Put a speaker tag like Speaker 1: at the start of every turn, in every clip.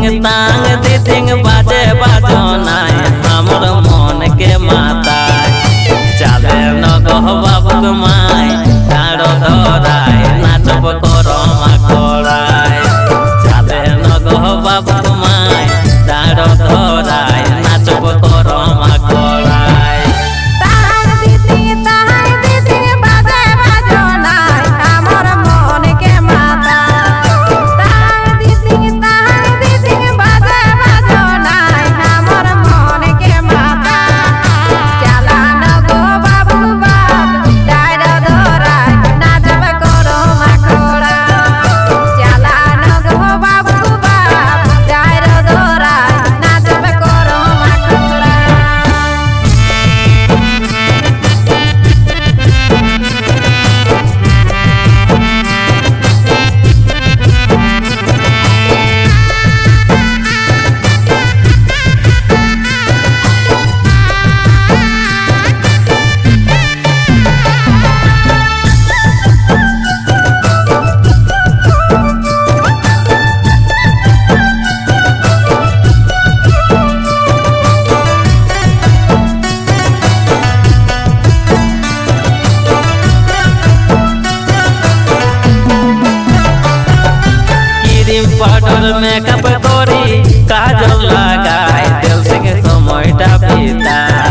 Speaker 1: टिंग तांग दी टिंग बाजे बाजो नाय हमर मन के माता चले न गह बाबू माय तारो धराय नाचब करम कराय चले न गह बाबू माय तारो धराय नाचब करम कराय पाउडर मेकअप करी काजल लगाए दिल से সময়টা बिताए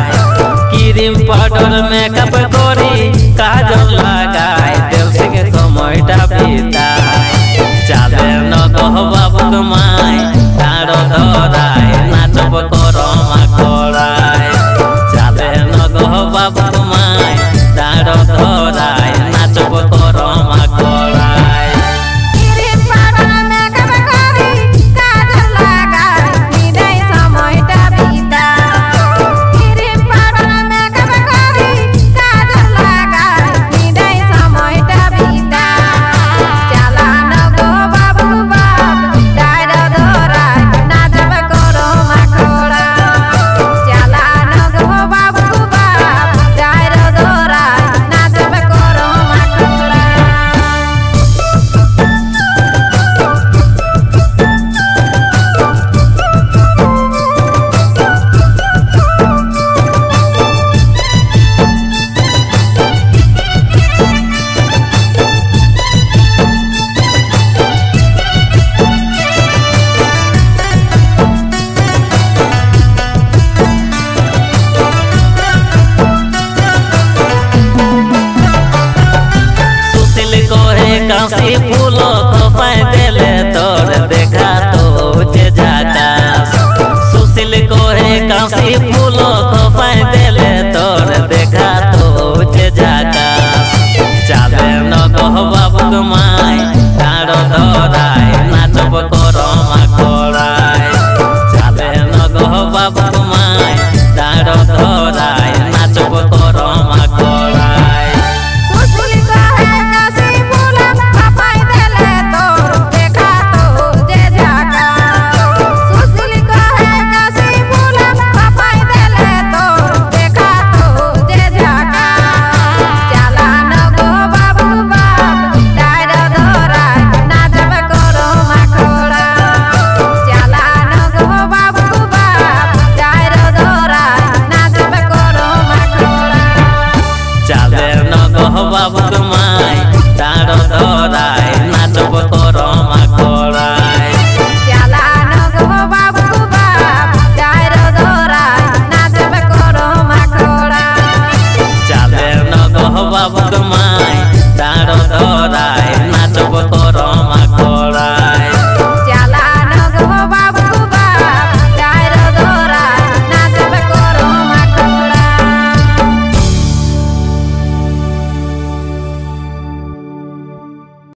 Speaker 1: क्रीम पाउडर मेकअप करी काजल लगाए दिल से সময়টা बिताए चले न गह बाबू माय